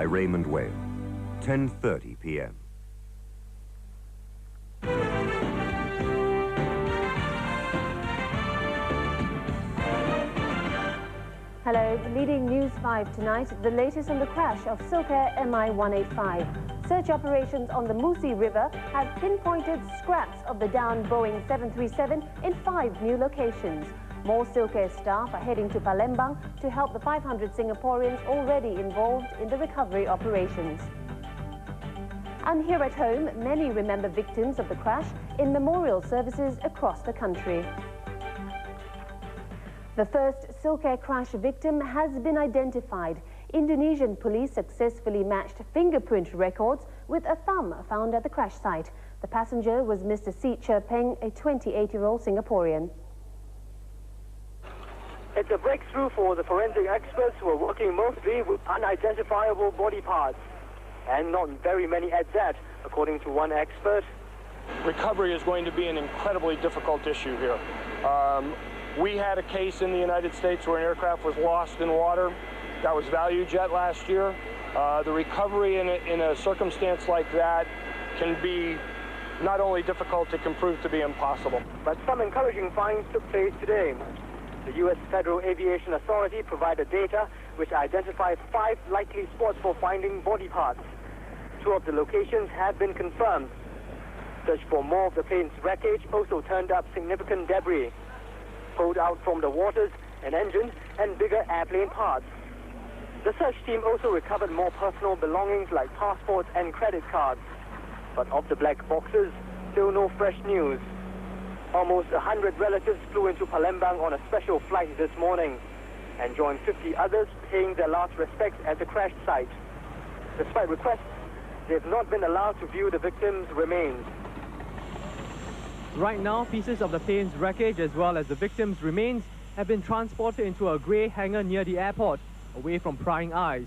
Raymond Whale, 10:30 p.m. Hello, leading News 5 tonight, the latest on the crash of Silk Air MI-185. Search operations on the Musi River have pinpointed scraps of the downed Boeing 737 in 5 new locations. More Silk Air staff are heading to Palembang to help the 500 Singaporeans already involved in the recovery operations. And here at home, many remember victims of the crash in memorial services across the country. The first Silk Air crash victim has been identified. Indonesian police successfully matched fingerprint records with a thumb found at the crash site. The passenger was Mr. Si Peng, a 28-year-old Singaporean. It's a breakthrough for the forensic experts who are working mostly with unidentifiable body parts. And not very many at that, according to one expert. Recovery is going to be an incredibly difficult issue here. We had a case in the United States where an aircraft was lost in water. That was ValueJet last year. The recovery in a circumstance like that can be not only difficult, it can prove to be impossible. But some encouraging findings took place today. The U.S. Federal Aviation Authority provided data which identified 5 likely spots for finding body parts. 2 of the locations have been confirmed. Search for more of the plane's wreckage also turned up significant debris pulled out from the waters, an engine, and bigger airplane parts. The search team also recovered more personal belongings like passports and credit cards. But of the black boxes, still no fresh news. Almost 100 relatives flew into Palembang on a special flight this morning and joined 50 others paying their last respects at the crash site. Despite requests, they have not been allowed to view the victims' remains. Right now, pieces of the plane's wreckage as well as the victims' remains have been transported into a grey hangar near the airport, away from prying eyes.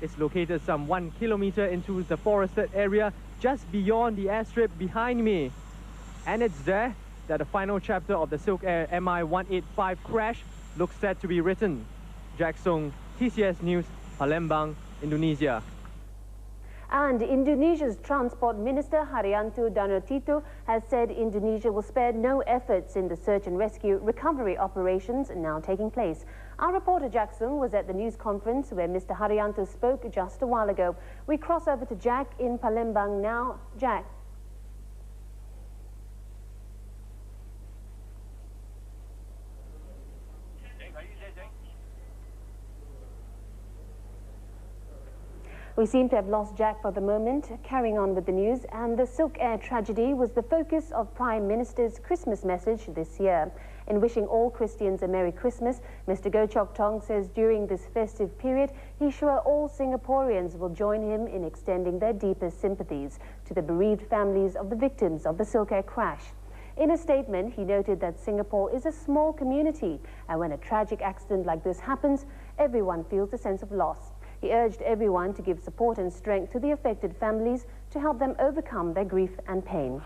It's located some 1 kilometer into the forested area just beyond the airstrip behind me. And it's there that the final chapter of the Silk Air MI-185 crash looks set to be written. Jack Sung, TCS News, Palembang, Indonesia. And Indonesia's Transport Minister Haryanto Danartito has said Indonesia will spare no efforts in the search and rescue recovery operations now taking place. Our reporter Jack Sung was at the news conference where Mr. Haryanto spoke just a while ago. We cross over to Jack in Palembang now. Jack. We seem to have lost Jack for the moment. Carrying on with the news, and the Silk Air tragedy was the focus of Prime Minister's Christmas message this year. In wishing all Christians a Merry Christmas, Mr. Goh Chok Tong says during this festive period, he's sure all Singaporeans will join him in extending their deepest sympathies to the bereaved families of the victims of the Silk Air crash. In a statement, he noted that Singapore is a small community, and when a tragic accident like this happens, everyone feels a sense of loss. He urged everyone to give support and strength to the affected families to help them overcome their grief and pain.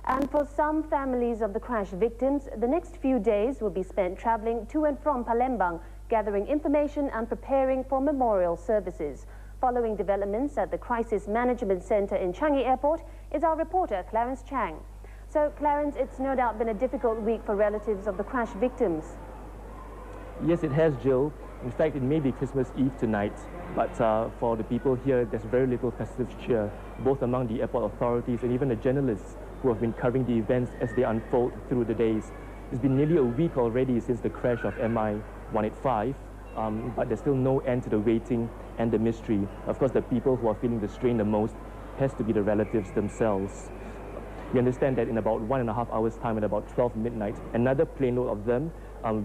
And for some families of the crash victims, the next few days will be spent travelling to and from Palembang, gathering information and preparing for memorial services. Following developments at the Crisis Management Centre in Changi Airport is our reporter Clarence Chang. So Clarence, it's no doubt been a difficult week for relatives of the crash victims. Yes, it has, Jill. In fact, it may be Christmas Eve tonight, but for the people here, there's very little festive cheer, both among the airport authorities and even the journalists who have been covering the events as they unfold through the days. It's been nearly a week already since the crash of MI-185, but there's still no end to the waiting and the mystery. Of course, the people who are feeling the strain the most has to be the relatives themselves. We understand that in about 1.5 hours' time, at about 12 midnight, another plane load of them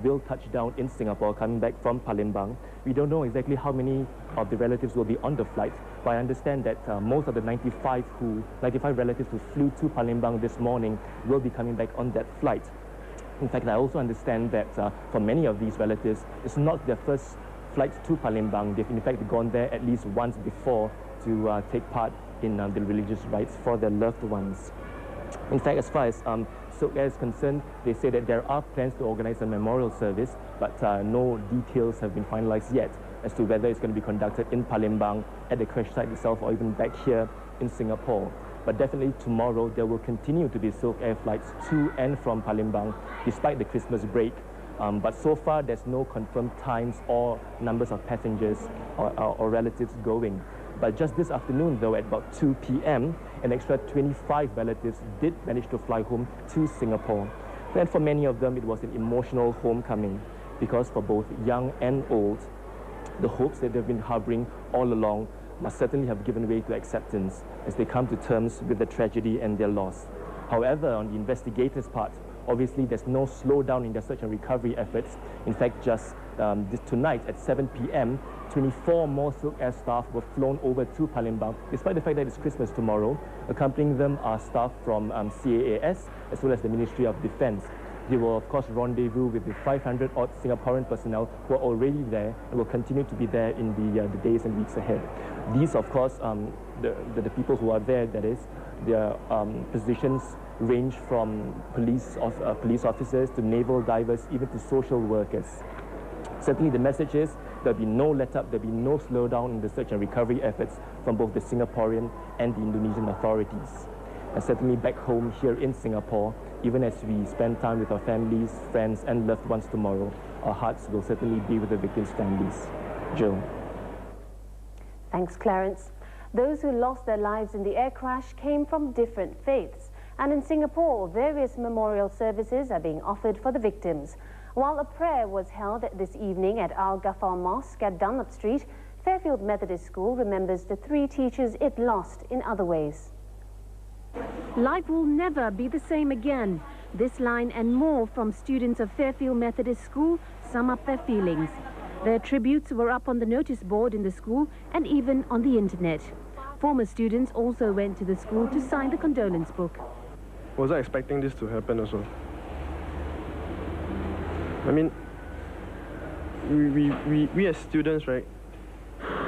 will touch down in Singapore, coming back from Palembang. We don't know exactly how many of the relatives will be on the flight, but I understand that most of the 95 relatives who flew to Palembang this morning will be coming back on that flight. In fact, I also understand that for many of these relatives, it's not their first flight to Palembang. They've in fact gone there at least once before to take part in the religious rites for their loved ones. In fact, as far as Silk Air is concerned, they say that there are plans to organize a memorial service, but no details have been finalized yet. as to whether it's going to be conducted in Palembang, at the crash site itself, or even back here in Singapore. But definitely tomorrow there will continue to be Silk Air flights to and from Palembang despite the Christmas break. But so far there's no confirmed times or numbers of passengers or relatives going. But just this afternoon though, at about 2 p.m, an extra 25 relatives did manage to fly home to Singapore. And for many of them it was an emotional homecoming, because for both young and old, the hopes that they've been harboring all along must certainly have given way to acceptance as they come to terms with the tragedy and their loss. However, on the investigators' part, obviously there's no slowdown in their search and recovery efforts. In fact, just tonight at 7 p.m, 24 more Silk Air staff were flown over to Palembang, despite the fact that it's Christmas tomorrow. Accompanying them are staff from CAAS as well as the Ministry of Defence. They will, of course, rendezvous with the 500-odd Singaporean personnel who are already there and will continue to be there in the days and weeks ahead. These, of course, the people who are there, that is, their positions range from police officers to naval divers, even to social workers. Certainly the message is there'll be no let-up, there'll be no slowdown in the search and recovery efforts from both the Singaporean and the Indonesian authorities. And certainly back home here in Singapore, even as we spend time with our families, friends and loved ones tomorrow, our hearts will certainly be with the victims' families. Jill. Thanks, Clarence. Those who lost their lives in the air crash came from different faiths. And in Singapore, various memorial services are being offered for the victims. While a prayer was held this evening at Al-Ghafar Mosque at Dunlop Street, Fairfield Methodist School remembers the 3 teachers it lost in other ways. Life will never be the same again. This line and more from students of Fairfield Methodist School sum up their feelings. Their tributes were up on the notice board in the school and even on the internet. Former students also went to the school to sign the condolence book. Was I expecting this to happen also? I mean, we as students, right,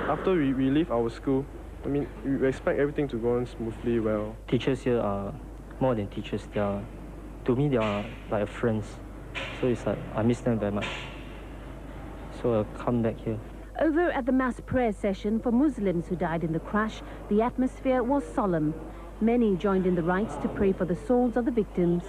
after we leave our school, I mean, we expect everything to go on smoothly, well. Teachers here are more than teachers. To me, they are like friends. So it's like, I miss them very much. So I'll come back here. Over at the mass prayer session for Muslims who died in the crash, the atmosphere was solemn. Many joined in the rites to pray for the souls of the victims.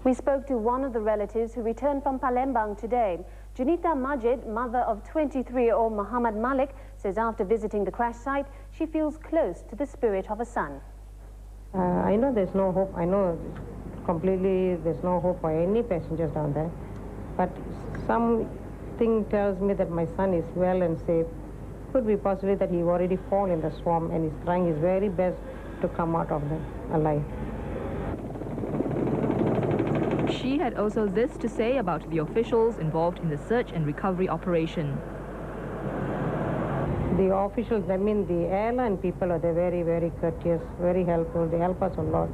We spoke to one of the relatives who returned from Palembang today. Junita Majid, mother of 23-year-old Muhammad Malik, says after visiting the crash site, she feels close to the spirit of her son. I know there's no hope. I know completely there's no hope for any passengers down there. But something tells me that my son is well and safe. Could be possibly that he already fallen in the swamp and is trying his very best to come out of them alive. She had also this to say about the officials involved in the search and recovery operation. The officials, I mean the airline people, are very, very courteous, very helpful. They help us a lot.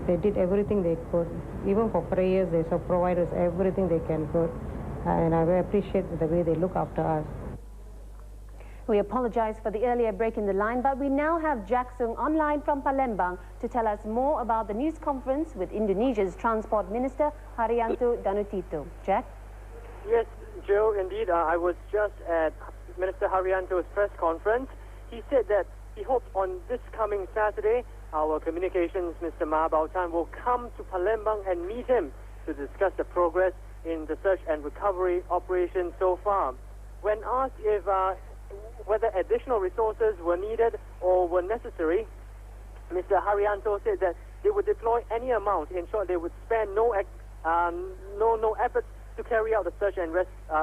They did everything they could. Even for prayers, they provide us everything they can do. And I appreciate the way they look after us. We apologize for the earlier break in the line, but we now have Jack Sung online from Palembang to tell us more about the news conference with Indonesia's Transport Minister, Haryanto Danutito. Jack? Yes, Joe, indeed. I was just at Minister Haryanto's press conference. He said that he hopes on this coming Saturday, our communications, Mr. Ma Baotan, will come to Palembang and meet him to discuss the progress in the search and recovery operation so far. When asked if whether additional resources were needed or were necessary, Mr. Haryanto said that they would deploy any amount. In short, they would spend no efforts to carry out the search and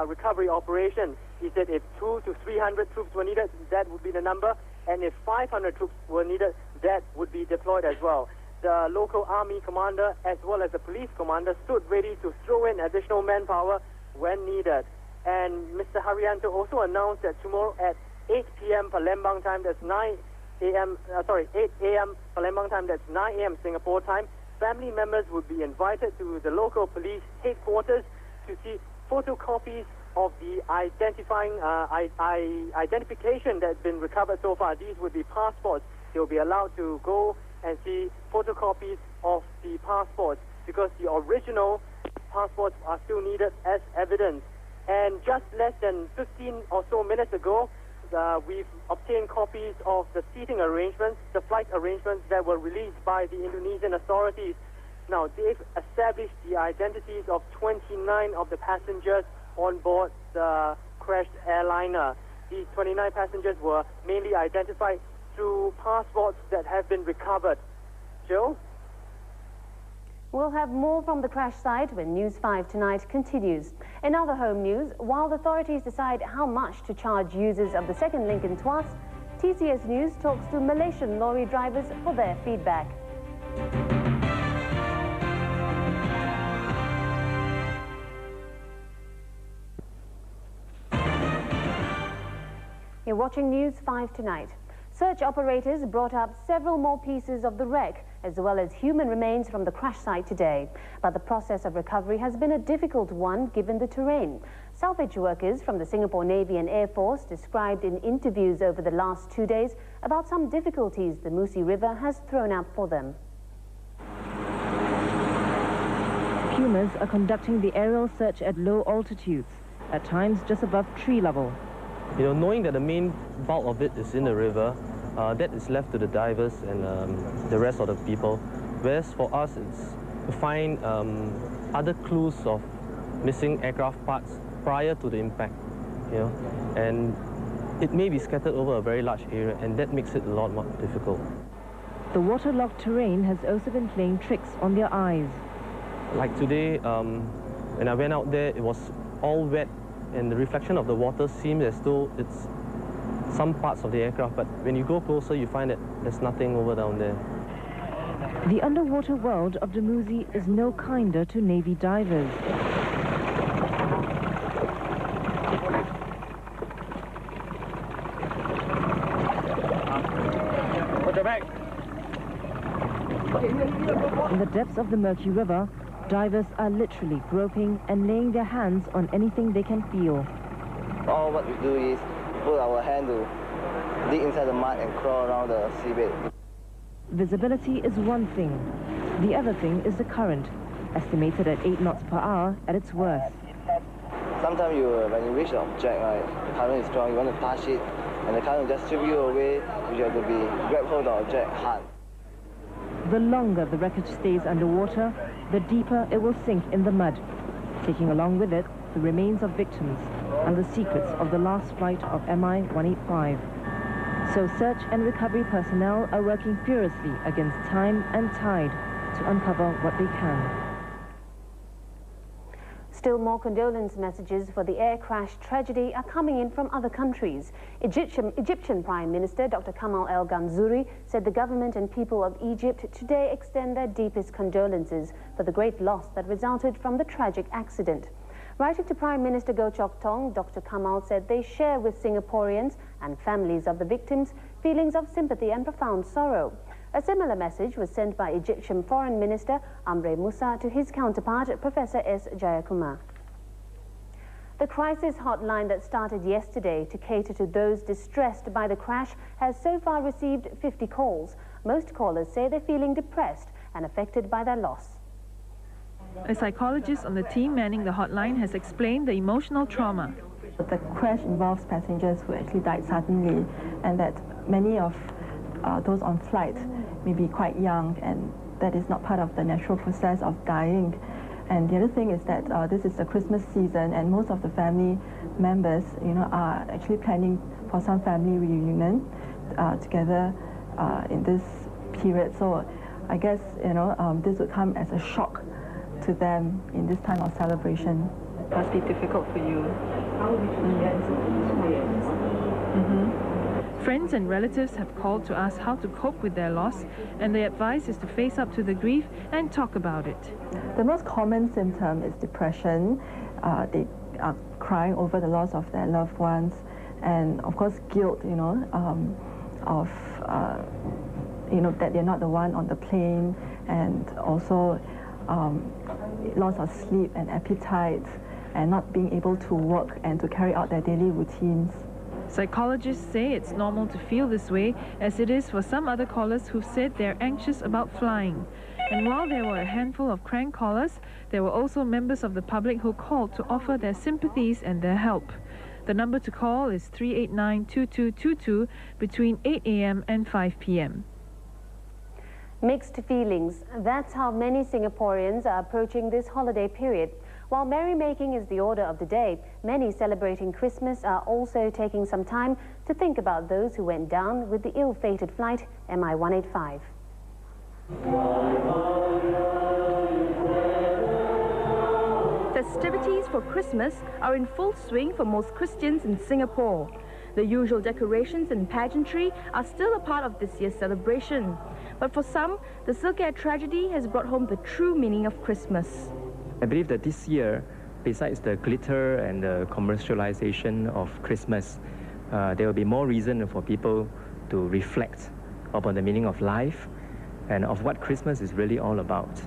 recovery operation. He said if 200 to 300 troops were needed, that would be the number, and if 500 troops were needed, that would be deployed as well. The local army commander as well as the police commander stood ready to throw in additional manpower when needed. And Mr. Haryanto also announced that tomorrow at 8 p.m. Palembang time, that's 8 a.m. Palembang time, that's 9 a.m. Singapore time, family members would be invited to the local police headquarters to see photocopies of the identification that's been recovered so far. These would be passports. They'll be allowed to go and see photocopies of the passports because the original passports are still needed as evidence. And just less than 15 or so minutes ago, we've obtained copies of the seating arrangements, the flight arrangements that were released by the Indonesian authorities. Now, they've established the identities of 29 of the passengers on board the crashed airliner. These 29 passengers were mainly identified through passports that have been recovered. Jill? We'll have more from the crash site when News 5 Tonight continues. In other home news, while the authorities decide how much to charge users of the second link in Tuas, TCS News talks to Malaysian lorry drivers for their feedback. You're watching News 5 Tonight. Search operators brought up several more pieces of the wreck, as well as human remains from the crash site today. But the process of recovery has been a difficult one given the terrain. Salvage workers from the Singapore Navy and Air Force described in interviews over the last 2 days about some difficulties the Musi River has thrown up for them. Pumas are conducting the aerial search at low altitudes, at times just above tree level. You know, knowing that the main bulk of it is in the river, that is left to the divers and the rest of the people. Whereas for us, it's to find other clues of missing aircraft parts prior to the impact, you know, and it may be scattered over a very large area, and that makes it a lot more difficult. The waterlogged terrain has also been playing tricks on their eyes. Like today, when I went out there, it was all wet, and the reflection of the water seems as though it's some parts of the aircraft, but when you go closer, you find that there's nothing over down there. The underwater world of the Musi is no kinder to Navy divers. In the depths of the murky river, divers are literally groping and laying their hands on anything they can feel. All what we do is put our hand to dig inside the mud and crawl around the seabed. Visibility is one thing. The other thing is the current, estimated at 8 knots per hour at its worst. Sometimes when you reach the object, right, the current is strong, you want to touch it, and the current will just strip you away, you have to grab hold of the object hard. The longer the wreckage stays underwater, the deeper it will sink in the mud, taking along with it the remains of victims and the secrets of the last flight of MI-185. So search and recovery personnel are working furiously against time and tide to uncover what they can. Still more condolence messages for the air crash tragedy are coming in from other countries. Egyptian Prime Minister Dr. Kamal El Ganzouri said the government and people of Egypt today extend their deepest condolences for the great loss that resulted from the tragic accident. Writing to Prime Minister Goh Chok Tong, Dr. Kamal said they share with Singaporeans and families of the victims feelings of sympathy and profound sorrow. A similar message was sent by Egyptian Foreign Minister Amre Moussa to his counterpart, Professor S. Jayakumar. The crisis hotline that started yesterday to cater to those distressed by the crash has so far received 50 calls. Most callers say they're feeling depressed and affected by their loss. A psychologist on the team manning the hotline has explained the emotional trauma. The crash involves passengers who actually died suddenly, and that many of those on flight may be quite young, and that is not part of the natural process of dying. And the other thing is that this is the Christmas season, and most of the family members, are actually planning for some family reunion together in this period. So I guess, this would come as a shock to them in this time of celebration. It must be difficult for you. Friends and relatives have called to ask how to cope with their loss, and the advice is to face up to the grief and talk about it. The most common symptom is depression. They are crying over the loss of their loved ones, and of course guilt, that they're not the one on the plane, and also loss of sleep and appetite, and not being able to work and to carry out their daily routines. Psychologists say it's normal to feel this way, as it is for some other callers who've said they're anxious about flying. And while there were a handful of crank callers, there were also members of the public who called to offer their sympathies and their help. The number to call is 389-2222 between 8 a.m. and 5 p.m. Mixed feelings. That's how many Singaporeans are approaching this holiday period. While merrymaking is the order of the day, many celebrating Christmas are also taking some time to think about those who went down with the ill-fated flight MI185. Festivities for Christmas are in full swing for most Christians in Singapore. The usual decorations and pageantry are still a part of this year's celebration. But for some, the Silk Air tragedy has brought home the true meaning of Christmas. I believe that this year, besides the glitter and the commercialization of Christmas, there will be more reason for people to reflect upon the meaning of life and of what Christmas is really all about.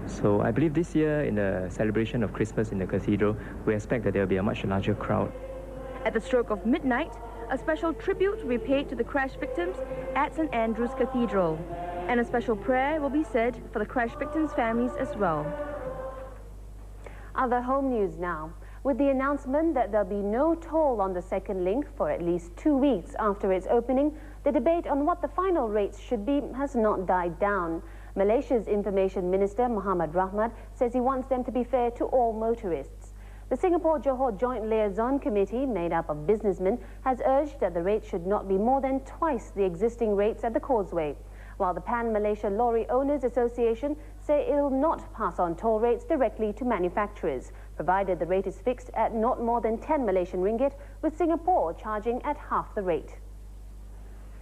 So I believe this year, in the celebration of Christmas in the cathedral, we expect that there will be a much larger crowd. At the stroke of midnight, a special tribute will be paid to the crash victims at St. Andrew's Cathedral. And a special prayer will be said for the crash victims' families as well. Other home news now. With the announcement that there'll be no toll on the second link for at least 2 weeks after its opening, the debate on what the final rates should be has not died down. Malaysia's Information Minister Muhammad Rahmat says he wants them to be fair to all motorists. The Singapore-Johor Joint Liaison Committee, made up of businessmen, has urged that the rates should not be more than twice the existing rates at the causeway, while the Pan-Malaysia Lorry Owners Association say it will not pass on toll rates directly to manufacturers, provided the rate is fixed at not more than 10 Malaysian ringgit, with Singapore charging at half the rate.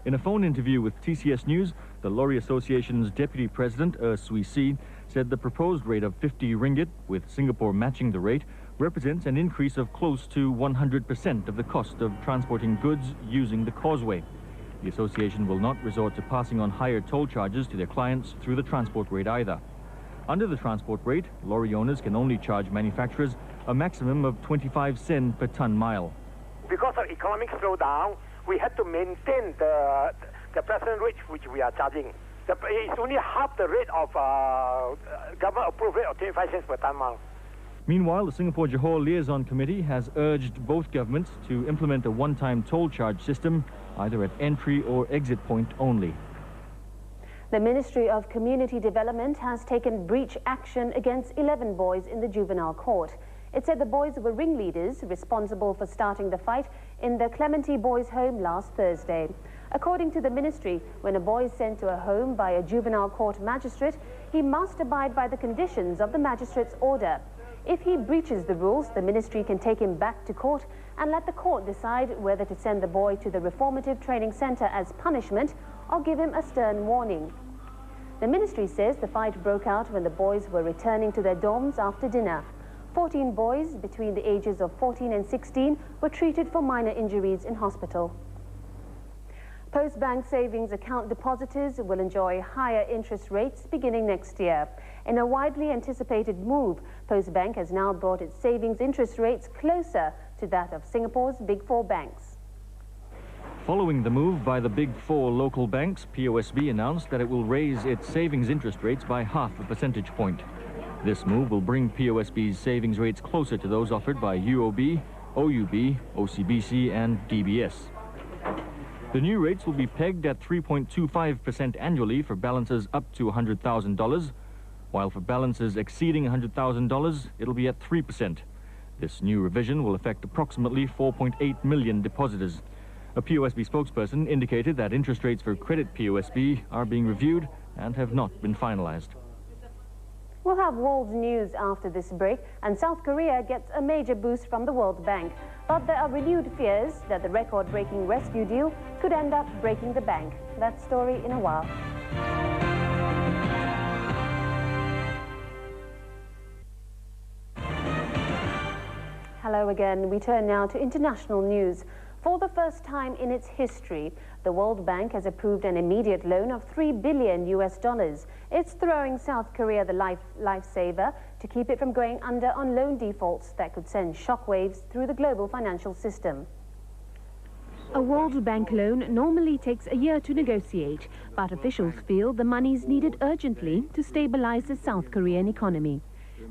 In a phone interview with TCS News, the Lorry Association's Deputy President, Swee Si, said the proposed rate of 50 ringgit, with Singapore matching the rate, represents an increase of close to 100% of the cost of transporting goods using the causeway. The association will not resort to passing on higher toll charges to their clients through the transport rate either. Under the transport rate, lorry owners can only charge manufacturers a maximum of 25 cents per ton mile. Because of economic slowdown, we had to maintain the present rate which we are charging. It's only half the rate of government-approved rate of 25 cents per ton mile. Meanwhile, the Singapore-Johor Liaison Committee has urged both governments to implement a one-time toll charge system, either at entry or exit point only. The Ministry of Community Development has taken breach action against 11 boys in the juvenile court. It said the boys were ringleaders responsible for starting the fight in the Clementi Boys' Home last Thursday. According to the ministry, when a boy is sent to a home by a juvenile court magistrate, he must abide by the conditions of the magistrate's order. If he breaches the rules, the ministry can take him back to court and let the court decide whether to send the boy to the Reformative Training Centre as punishment or give him a stern warning. The ministry says the fight broke out when the boys were returning to their dorms after dinner. 14 boys between the ages of 14 and 16 were treated for minor injuries in hospital. Postbank savings account depositors will enjoy higher interest rates beginning next year. In a widely anticipated move, Postbank has now brought its savings interest rates closer to that of Singapore's Big Four banks. Following the move by the Big Four local banks, POSB announced that it will raise its savings interest rates by half a percentage point. This move will bring POSB's savings rates closer to those offered by UOB, OUB, OCBC and DBS. The new rates will be pegged at 3.25% annually for balances up to $100,000, while for balances exceeding $100,000, it'll be at 3%. This new revision will affect approximately 4.8 million depositors. A POSB spokesperson indicated that interest rates for credit POSB are being reviewed and have not been finalized. We'll have world news after this break, and South Korea gets a major boost from the World Bank. But there are renewed fears that the record-breaking rescue deal could end up breaking the bank. That story in a while. Hello again. We turn now to international news. For the first time in its history, the World Bank has approved an immediate loan of $3 billion. It's throwing South Korea the lifesaver to keep it from going under on loan defaults that could send shockwaves through the global financial system. A World Bank loan normally takes a year to negotiate, but officials feel the money is needed urgently to stabilize the South Korean economy.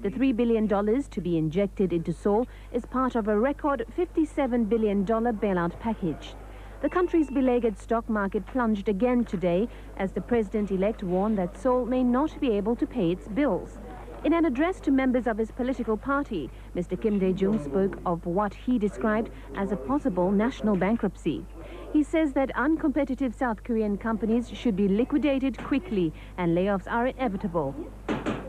The $3 billion to be injected into Seoul is part of a record $57 billion bailout package. The country's beleaguered stock market plunged again today as the president-elect warned that Seoul may not be able to pay its bills. In an address to members of his political party, Mr. Kim Dae-jung spoke of what he described as a possible national bankruptcy. He says that uncompetitive South Korean companies should be liquidated quickly and layoffs are inevitable.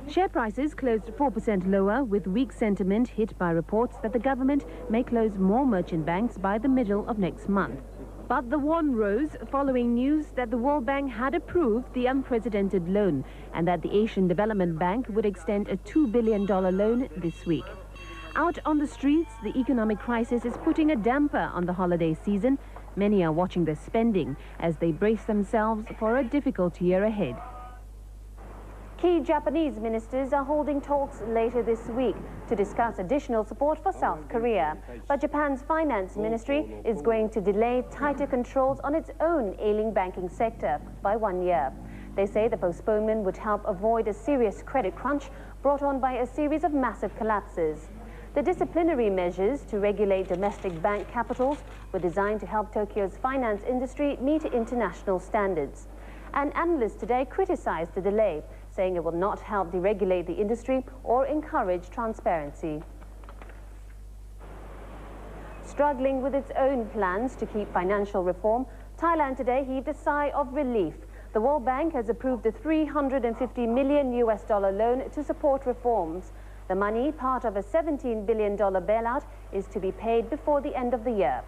Share prices closed 4% lower, with weak sentiment hit by reports that the government may close more merchant banks by the middle of next month. But the won rose following news that the World Bank had approved the unprecedented loan and that the Asian Development Bank would extend a $2 billion loan this week. Out on the streets, the economic crisis is putting a damper on the holiday season. Many are watching their spending as they brace themselves for a difficult year ahead. Key Japanese ministers are holding talks later this week to discuss additional support for South Korea. But Japan's finance ministry is going to delay tighter controls on its own ailing banking sector by 1 year. They say the postponement would help avoid a serious credit crunch brought on by a series of massive collapses. The disciplinary measures to regulate domestic bank capitals were designed to help Tokyo's finance industry meet international standards. An analyst today criticized the delay, saying it will not help deregulate the industry or encourage transparency. Struggling with its own plans to keep financial reform, Thailand today heaved a sigh of relief. The World Bank has approved a $350 million loan to support reforms. The money, part of a $17 billion bailout, is to be paid before the end of the year.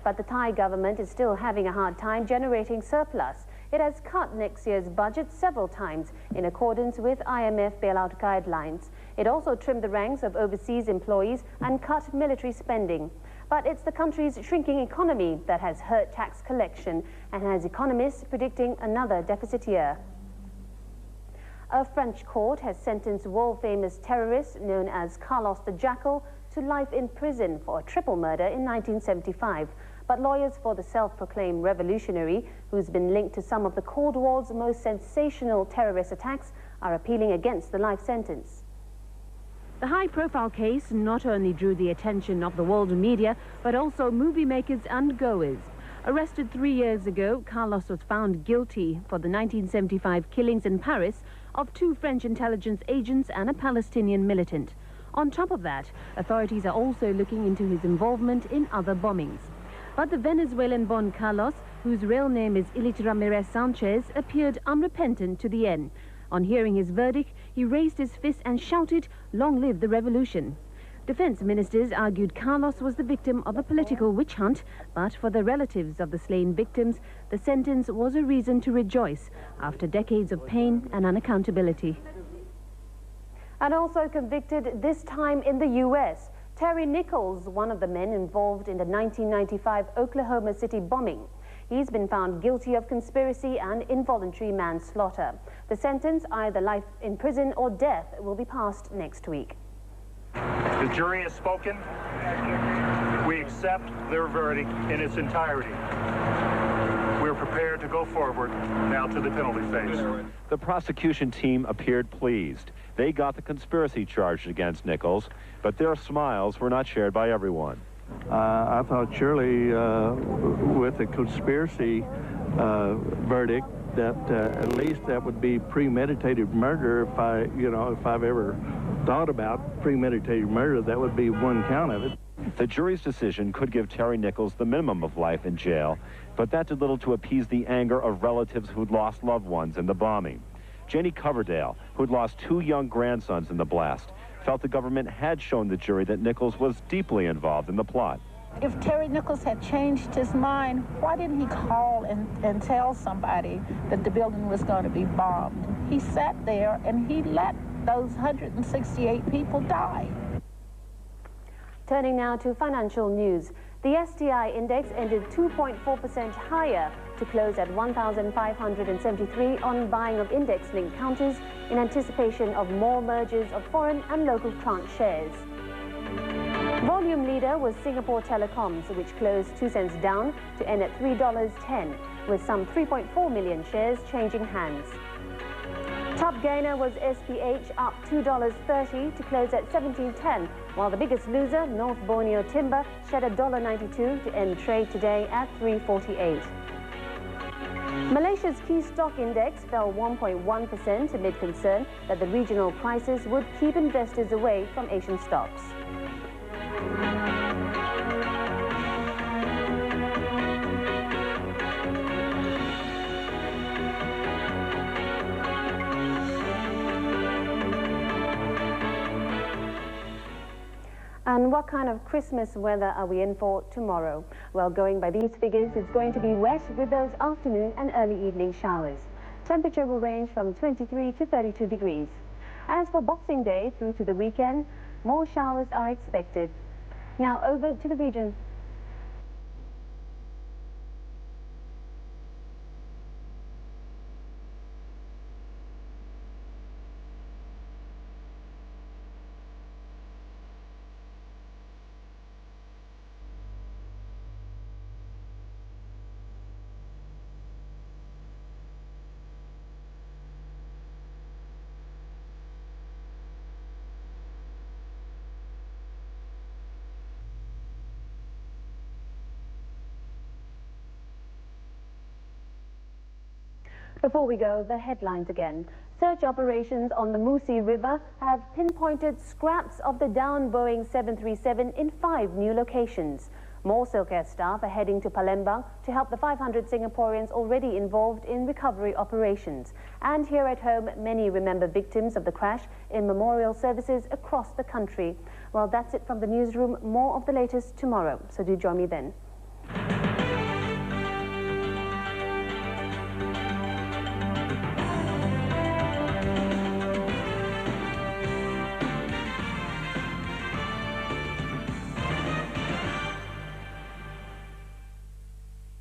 But the Thai government is still having a hard time generating surplus. It has cut next year's budget several times in accordance with IMF bailout guidelines. It also trimmed the ranks of overseas employees and cut military spending. But it's the country's shrinking economy that has hurt tax collection and has economists predicting another deficit year. A French court has sentenced world-famous terrorist known as Carlos the Jackal to life in prison for a triple murder in 1975. But lawyers for the self-proclaimed revolutionary, who's been linked to some of the Cold War's most sensational terrorist attacks, are appealing against the life sentence. The high-profile case not only drew the attention of the world media, but also movie makers and goers. Arrested 3 years ago, Carlos was found guilty for the 1975 killings in Paris of 2 French intelligence agents and a Palestinian militant. On top of that, authorities are also looking into his involvement in other bombings. But the Venezuelan-born Carlos, whose real name is Ilich Ramirez Sanchez, appeared unrepentant to the end. On hearing his verdict, he raised his fist and shouted, "Long live the revolution." Defense ministers argued Carlos was the victim of a political witch hunt, but for the relatives of the slain victims, the sentence was a reason to rejoice after decades of pain and unaccountability. And also convicted this time in the U.S., Terry Nichols, one of the men involved in the 1995 Oklahoma City bombing. He's been found guilty of conspiracy and involuntary manslaughter. The sentence, either life in prison or death, will be passed next week. The jury has spoken. We accept their verdict in its entirety. We're prepared to go forward now to the penalty phase. The prosecution team appeared pleased. They got the conspiracy charge against Nichols, but their smiles were not shared by everyone. I thought surely with the conspiracy verdict that at least that would be premeditated murder. If I've ever thought about premeditated murder, that would be one count of it. The jury's decision could give Terry Nichols the minimum of life in jail, but that did little to appease the anger of relatives who'd lost loved ones in the bombing. Jenny Coverdale, who'd lost 2 young grandsons in the blast, felt the government had shown the jury that Nichols was deeply involved in the plot. If Terry Nichols had changed his mind, why didn't he call and tell somebody that the building was going to be bombed? He sat there and he let those 168 people die. Turning now to financial news. The STI index ended 2.4% higher to close at 1,573 on buying of index-linked counters in anticipation of more mergers of foreign and local tranche shares. Volume leader was Singapore Telecoms, which closed 2 cents down to end at $3.10, with some 3.4 million shares changing hands. Top gainer was SPH, up $2.30 to close at $17.10, while the biggest loser, North Borneo Timber, shed $1.92 to end trade today at $3.48. Malaysia's key stock index fell 1.1% amid concern that the regional crisis would keep investors away from Asian stocks. And what kind of Christmas weather are we in for tomorrow? Well, going by these figures, it's going to be wet with those afternoon and early evening showers. Temperature will range from 23 to 32 degrees. As for Boxing Day through to the weekend, more showers are expected. Now over to the region. Before we go, the headlines again. Search operations on the Musi River have pinpointed scraps of the downed Boeing 737 in 5 new locations. More SilkAir staff are heading to Palembang to help the 500 Singaporeans already involved in recovery operations. And here at home, many remember victims of the crash in memorial services across the country. Well, that's it from the newsroom. More of the latest tomorrow, so do join me then.